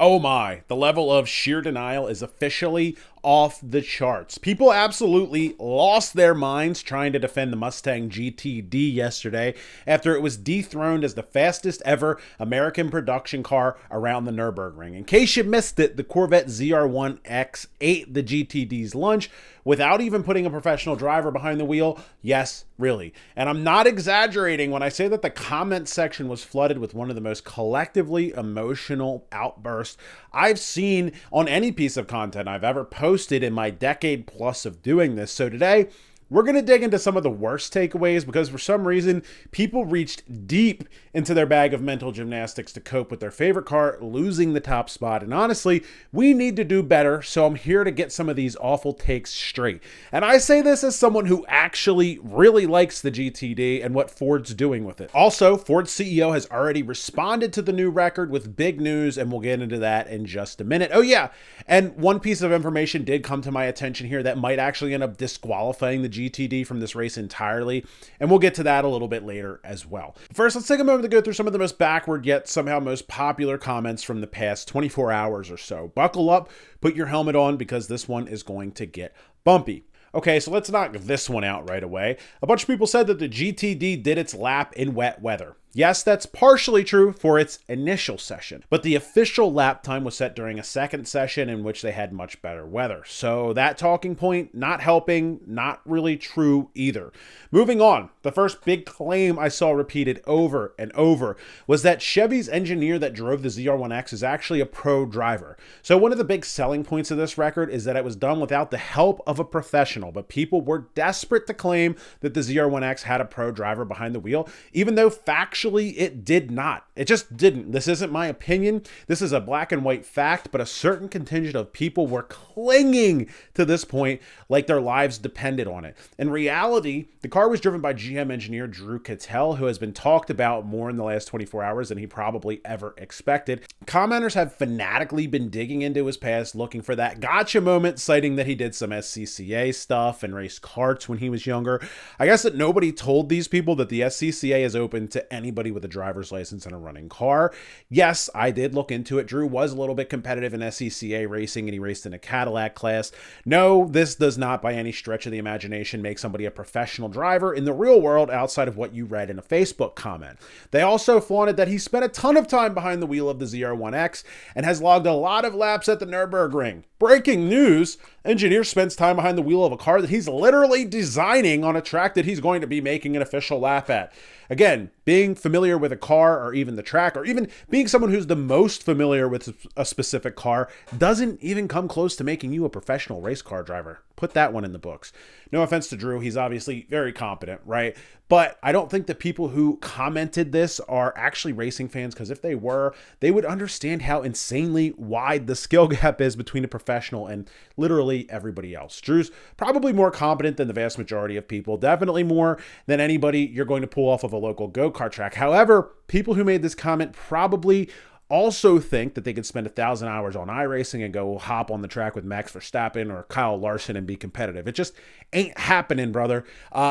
Oh my, the level of sheer denial is officially off the charts. People absolutely lost their minds trying to defend the Mustang GTD yesterday after it was dethroned as the fastest ever American production car around the Nürburgring. In case you missed it, the Corvette ZR1X ate the GTD's lunch without even putting a professional driver behind the wheel. Yes, really. And I'm not exaggerating when I say that the comment section was flooded with one of the most collectively emotional outbursts I've seen on any piece of content I've ever posted in my decade plus of doing this. So today, we're going to dig into some of the worst takeaways because for some reason, people reached deep into their bag of mental gymnastics to cope with their favorite car losing the top spot. And honestly, we need to do better. So I'm here to get some of these awful takes straight. And I say this as someone who actually really likes the GTD and what Ford's doing with it. Also, Ford's CEO has already responded to the new record with big news, and we'll get into that in just a minute. Oh yeah, and one piece of information did come to my attention here that might actually end up disqualifying the GTD from this race entirely, and we'll get to that a little bit later as well. First, let's take a moment to go through some of the most backward yet somehow most popular comments from the past 24 hours or so. Buckle up, put your helmet on, because this one is going to get bumpy. Okay, so let's knock this one out right away. A bunch of people said that the GTD did its lap in wet weather. Yes, that's partially true for its initial session, but the official lap time was set during a second session in which they had much better weather. So that talking point, not helping, not really true either. Moving on, the first big claim I saw repeated over and over was that Chevy's engineer that drove the ZR1X is actually a pro driver. So one of the big selling points of this record is that it was done without the help of a professional, but people were desperate to claim that the ZR1X had a pro driver behind the wheel, even though factually it did not. It just didn't. This isn't my opinion. This is a black and white fact, but a certain contingent of people were clinging to this point like their lives depended on it. In reality, the car was driven by GM engineer Drew Cattell, who has been talked about more in the last 24 hours than he probably ever expected. Commenters have fanatically been digging into his past, looking for that gotcha moment, citing that he did some SCCA stuff and raced karts when he was younger. I guess that nobody told these people that the SCCA is open to anybody with a driver's license and a running car. Yes, I did look into it. Drew was a little bit competitive in SCCA racing, and he raced in a Cadillac class. No, this does not by any stretch of the imagination make somebody a professional driver in the real world outside of what you read in a Facebook comment. They also flaunted that he spent a ton of time behind the wheel of the ZR1X and has logged a lot of laps at the Nürburgring. Breaking news, engineer spends time behind the wheel of a car that he's literally designing on a track that he's going to be making an official lap at. Again, being familiar with a car or even the track, or even being someone who's the most familiar with a specific car doesn't even come close to making you a professional race car driver. Put that one in the books. No offense to Drew, he's obviously very competent, right? But I don't think the people who commented this are actually racing fans, because if they were, they would understand how insanely wide the skill gap is between a professional and literally everybody else. Drew's probably more competent than the vast majority of people, definitely more than anybody you're going to pull off of a local go-kart track. However, people who made this comment probably also think that they could spend 1,000 hours on iRacing and go hop on the track with Max Verstappen or Kyle Larson and be competitive. It just ain't happening, brother.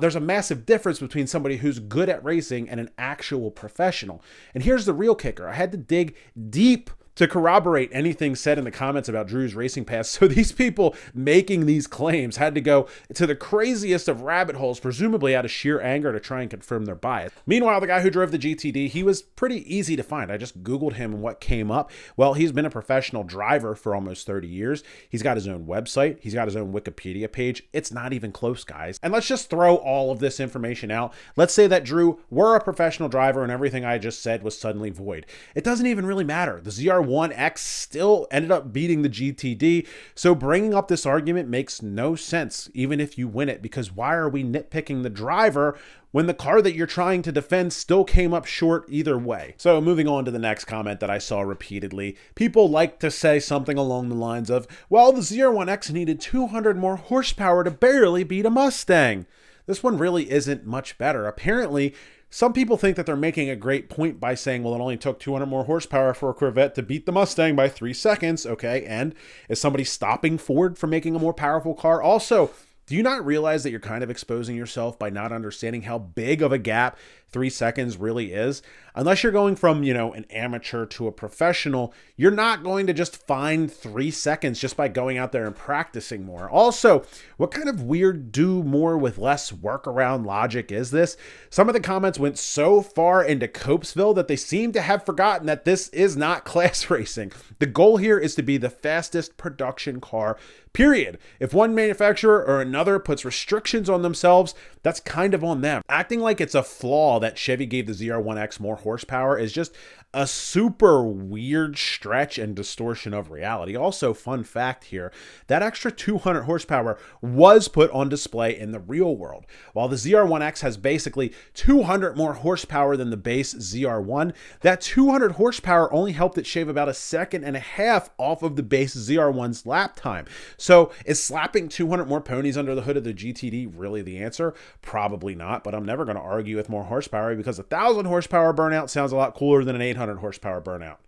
There's a massive difference between somebody who's good at racing and an actual professional. And here's the real kicker. I had to dig deep to corroborate anything said in the comments about Drew's racing past. So these people making these claims had to go to the craziest of rabbit holes, presumably out of sheer anger, to try and confirm their bias. Meanwhile, the guy who drove the GTD, he was pretty easy to find. I just Googled him and what came up. Well, he's been a professional driver for almost 30 years. He's got his own website. He's got his own Wikipedia page. It's not even close, guys. And let's just throw all of this information out. Let's say that Drew were a professional driver and everything I just said was suddenly void. It doesn't even really matter. The ZR1X still ended up beating the GTD, so bringing up this argument makes no sense, even if you win it, because why are we nitpicking the driver when the car that you're trying to defend still came up short either way? So moving on to the next comment that I saw repeatedly, people like to say something along the lines of, well, the ZR1X needed 200 more horsepower to barely beat a Mustang. This one really isn't much better. Apparently, some people think that they're making a great point by saying, well, it only took 200 more horsepower for a Corvette to beat the Mustang by 3 seconds. Okay, and is somebody stopping Ford from making a more powerful car? Also, do you not realize that you're kind of exposing yourself by not understanding how big of a gap 3 seconds really is. Unless you're going from, an amateur to a professional, you're not going to just find 3 seconds just by going out there and practicing more. Also, what kind of weird do more with less workaround logic is this? Some of the comments went so far into Copesville that they seem to have forgotten that this is not class racing. The goal here is to be the fastest production car, period. If one manufacturer or another puts restrictions on themselves, that's kind of on them. Acting like it's a flaw that Chevy gave the ZR1X more horsepower is just a super weird stretch and distortion of reality. Also, fun fact here, that extra 200 horsepower was put on display in the real world. While the ZR1X has basically 200 more horsepower than the base ZR1, that 200 horsepower only helped it shave about 1.5 seconds off of the base ZR1's lap time. So is slapping 200 more ponies under the hood of the GTD really the answer? Probably not, but I'm never going to argue with more horsepower because 1,000 horsepower burnout sounds a lot cooler than an 800 horsepower burnout.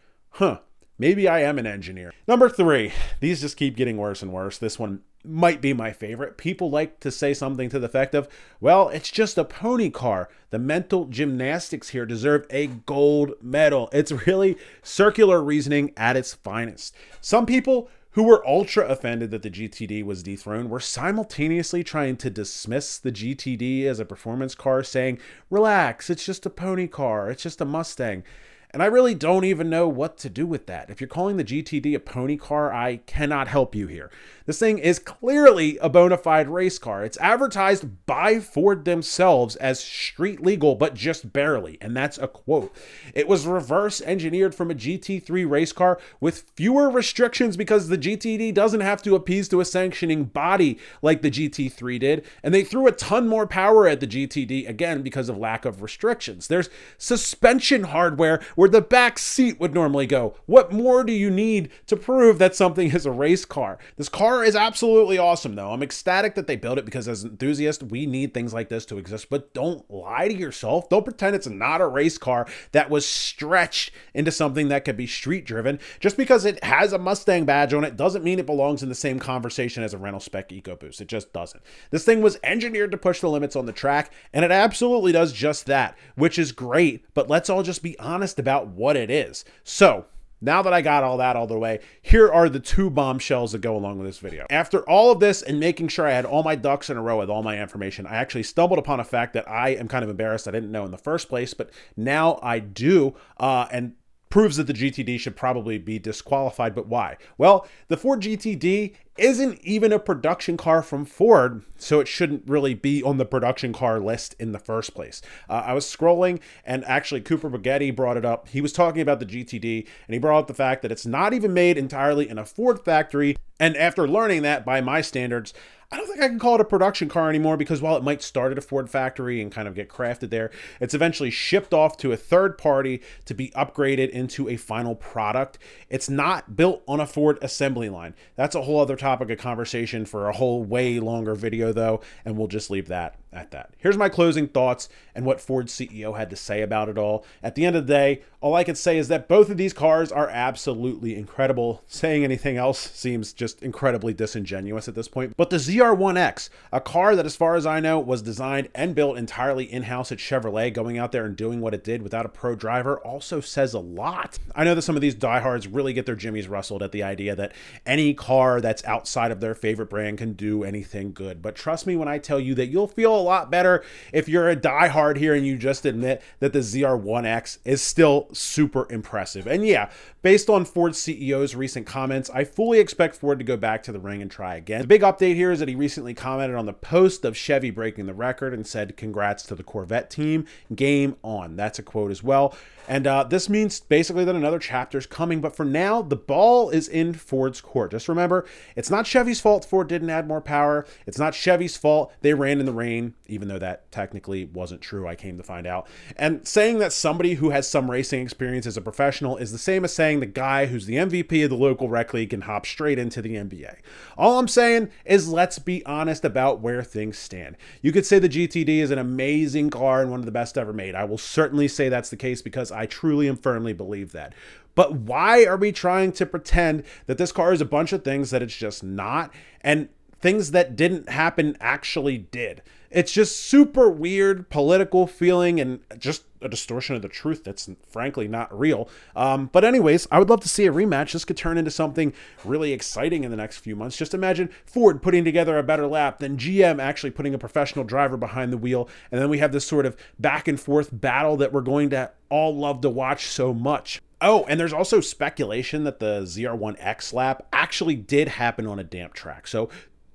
Maybe I am an engineer. Number 3, these just keep getting worse and worse. This one might be my favorite. People like to say something to the effect of, well, it's just a pony car. The mental gymnastics here deserve a gold medal. It's really circular reasoning at its finest. Some people who were ultra offended that the GTD was dethroned were simultaneously trying to dismiss the GTD as a performance car, saying, relax, it's just a pony car, it's just a Mustang. And I really don't even know what to do with that. If you're calling the GTD a pony car, I cannot help you here. This thing is clearly a bona fide race car. It's advertised by Ford themselves as street legal, but just barely. And that's a quote. It was reverse engineered from a GT3 race car with fewer restrictions because the GTD doesn't have to appease to a sanctioning body like the GT3 did. And they threw a ton more power at the GTD, again, because of lack of restrictions. There's suspension hardware where the back seat would normally go. What more do you need to prove that something is a race car? This car is absolutely awesome, though. I'm ecstatic that they built it because as enthusiasts, we need things like this to exist, but don't lie to yourself. Don't pretend it's not a race car that was stretched into something that could be street driven. Just because it has a Mustang badge on it doesn't mean it belongs in the same conversation as a rental spec EcoBoost. It just doesn't. This thing was engineered to push the limits on the track, and it absolutely does just that, which is great, but let's all just be honest about what it is. So now that I got all that all the way, here are the 2 bombshells that go along with this video. After all of this and making sure I had all my ducks in a row with all my information, I actually stumbled upon a fact that I am kind of embarrassed I didn't know in the first place, but now I do, and proves that the GTD should probably be disqualified. But why? Well, the Ford GTD isn't even a production car from Ford, so it shouldn't really be on the production car list in the first place. I was scrolling, and actually Cooper Bugatti brought it up. He was talking about the GTD, and he brought up the fact that it's not even made entirely in a Ford factory. And after learning that, by my standards, I don't think I can call it a production car anymore because while it might start at a Ford factory and kind of get crafted there, it's eventually shipped off to a third party to be upgraded into a final product. It's not built on a Ford assembly line. That's a whole other topic of conversation for a whole way longer video though, and we'll just leave that at that. Here's my closing thoughts and what Ford's CEO had to say about it all. At the end of the day, all I can say is that both of these cars are absolutely incredible. Saying anything else seems just incredibly disingenuous at this point. But the ZR1X, a car that as far as I know was designed and built entirely in-house at Chevrolet, going out there and doing what it did without a pro driver also says a lot. I know that some of these diehards really get their jimmies rustled at the idea that any car that's outside of their favorite brand can do anything good. But trust me when I tell you that you'll feel a lot better if you're a diehard here and you just admit that the ZR1X is still super impressive. And yeah, based on Ford's CEO's recent comments, I fully expect Ford to go back to the ring and try again. The big update here is that he recently commented on the post of Chevy breaking the record and said, congrats to the Corvette team, game on. That's a quote as well. And this means basically that another chapter is coming. But for now, the ball is in Ford's court. Just remember, it's not Chevy's fault Ford didn't add more power. It's not Chevy's fault they ran in the rain, even though that technically wasn't true, I came to find out. And saying that somebody who has some racing experience as a professional is the same as saying the guy who's the MVP of the local rec league can hop straight into the NBA. All I'm saying is let's be honest about where things stand. You could say the GTD is an amazing car and one of the best ever made. I will certainly say that's the case because I truly and firmly believe that. But why are we trying to pretend that this car is a bunch of things that it's just not? And things that didn't happen actually did. It's just super weird political feeling and just a distortion of the truth that's frankly not real. But anyways, I would love to see a rematch. This could turn into something really exciting in the next few months. Just imagine Ford putting together a better lap, then GM actually putting a professional driver behind the wheel, and then we have this sort of back and forth battle that we're going to all love to watch so much. Oh, and there's also speculation that the ZR1X lap actually did happen on a damp track. So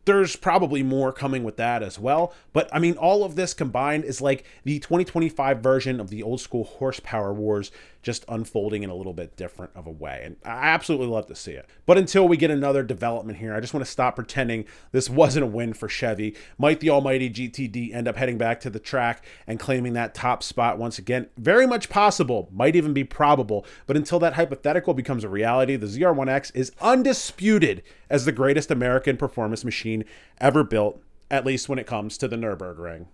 there's probably more coming with that as well. But I mean, all of this combined is like the 2025 version of the old school horsepower wars just unfolding in a little bit different of a way. And I absolutely love to see it. But until we get another development here, I just want to stop pretending this wasn't a win for Chevy. Might the almighty GTD end up heading back to the track and claiming that top spot once again? Very much possible, might even be probable. But until that hypothetical becomes a reality, the ZR1X is undisputed as the greatest American performance machine ever built, at least when it comes to the Nürburgring.